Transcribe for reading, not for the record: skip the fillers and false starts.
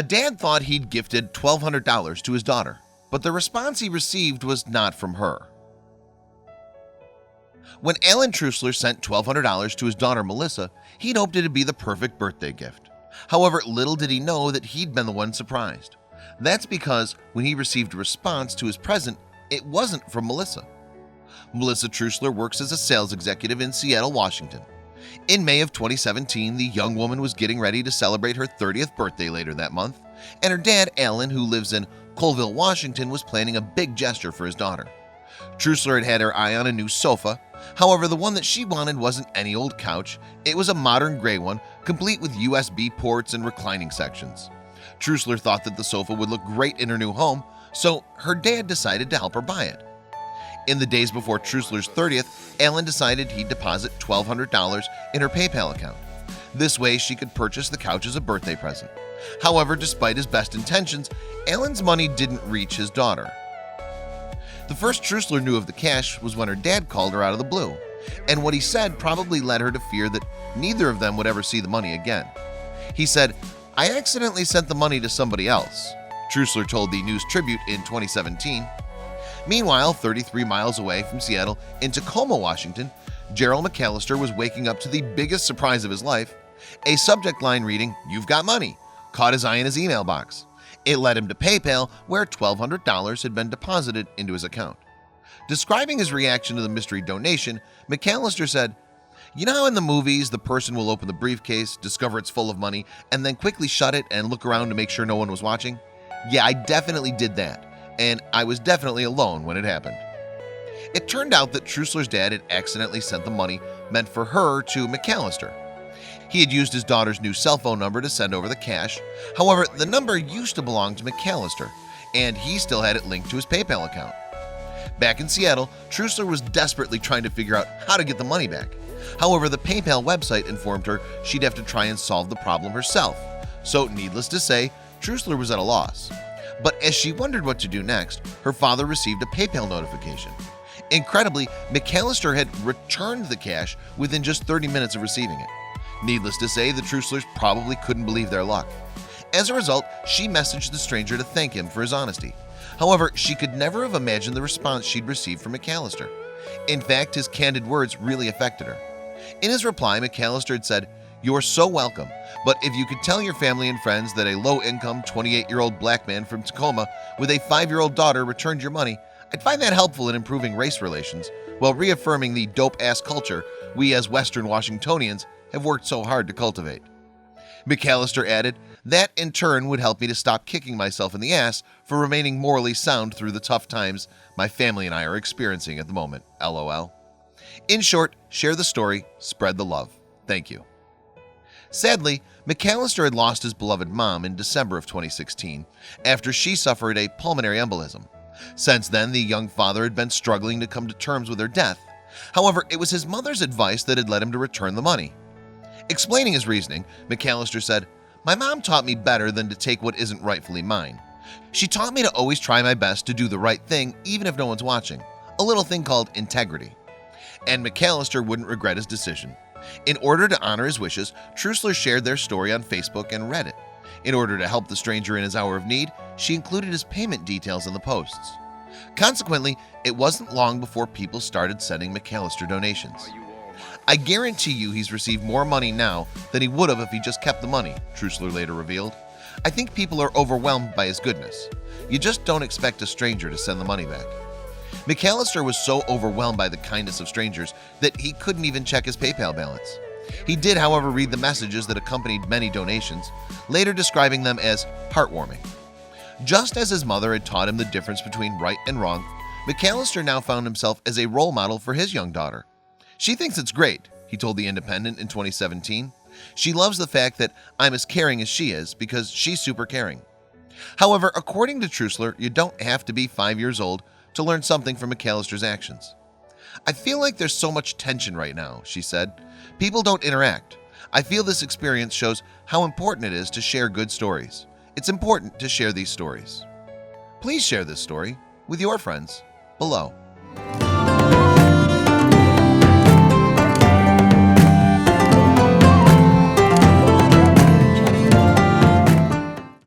dad thought he'd gifted $1,200 to his daughter, but the response he received was not from her. When Alan Trusler sent $1,200 to his daughter Melissa, he'd hoped it'd be the perfect birthday gift. However, little did he know that he'd been the one surprised. That's because when he received a response to his present, it wasn't from Melissa. Melissa Trusler works as a sales executive in Seattle, Washington. In May of 2017, the young woman was getting ready to celebrate her 30th birthday later that month, and her dad, Alan, who lives in Colville, Washington, was planning a big gesture for his daughter. Trusler had had her eye on a new sofa. However, the one that she wanted wasn't any old couch. It was a modern gray one, complete with USB ports and reclining sections. Trusler thought that the sofa would look great in her new home, so her dad decided to help her buy it. In the days before Trusler's 30th, Alan decided he'd deposit $1,200 in her PayPal account. This way she could purchase the couch as a birthday present. However, despite his best intentions, Alan's money didn't reach his daughter. The first Trusler knew of the cash was when her dad called her out of the blue, and what he said probably led her to fear that neither of them would ever see the money again. He said, "I accidentally sent the money to somebody else," Trusler told the News Tribute in 2017. Meanwhile, 33 miles away from Seattle in Tacoma, Washington, Gerald McAllister was waking up to the biggest surprise of his life. A subject line reading, "You've got money," caught his eye in his email box. It led him to PayPal, where $1,200 had been deposited into his account. Describing his reaction to the mystery donation, McAllister said, "You know how in the movies the person will open the briefcase, discover it's full of money, and then quickly shut it and look around to make sure no one was watching? Yeah, I definitely did that, and I was definitely alone when it happened." It turned out that Trusler's dad had accidentally sent the money meant for her to McAllister. He had used his daughter's new cell phone number to send over the cash. However, the number used to belong to McAllister, and he still had it linked to his PayPal account. Back in Seattle, Trusler was desperately trying to figure out how to get the money back. However, the PayPal website informed her she'd have to try and solve the problem herself. So, needless to say, Trusler was at a loss. But as she wondered what to do next, her father received a PayPal notification. Incredibly, McAllister had returned the cash within just 30 minutes of receiving it. Needless to say, the Truslers probably couldn't believe their luck. As a result, she messaged the stranger to thank him for his honesty. However, she could never have imagined the response she'd received from McAllister. In fact, his candid words really affected her. In his reply, McAllister had said, "You're so welcome, but if you could tell your family and friends that a low-income 28-year-old black man from Tacoma with a 5-year-old daughter returned your money, I'd find that helpful in improving race relations while reaffirming the dope-ass culture we as Western Washingtonians have worked so hard to cultivate." McAllister added, "That in turn would help me to stop kicking myself in the ass for remaining morally sound through the tough times my family and I are experiencing at the moment, LOL. In short, share the story, spread the love. Thank you." Sadly, McAllister had lost his beloved mom in December of 2016 after she suffered a pulmonary embolism. Since then, the young father had been struggling to come to terms with her death. However, it was his mother's advice that had led him to return the money. Explaining his reasoning, McAllister said, "My mom taught me better than to take what isn't rightfully mine. She taught me to always try my best to do the right thing even if no one's watching, a little thing called integrity." And McAllister wouldn't regret his decision. In order to honor his wishes, Trusler shared their story on Facebook and Reddit. In order to help the stranger in his hour of need, she included his payment details in the posts. Consequently, it wasn't long before people started sending McAllister donations. "I guarantee you he's received more money now than he would have if he just kept the money," Trusler later revealed. "I think people are overwhelmed by his goodness. You just don't expect a stranger to send the money back." McAllister was so overwhelmed by the kindness of strangers that he couldn't even check his PayPal balance. He did, however, read the messages that accompanied many donations, later describing them as heartwarming. Just as his mother had taught him the difference between right and wrong, McAllister now found himself as a role model for his young daughter. "She thinks it's great," he told The Independent in 2017. "She loves the fact that I'm as caring as she is because she's super caring." However, according to Trusler, you don't have to be 5 years old to learn something from McAllister's actions. "I feel like there's so much tension right now," she said. "People don't interact. I feel this experience shows how important it is to share good stories. It's important to share these stories." Please share this story with your friends below.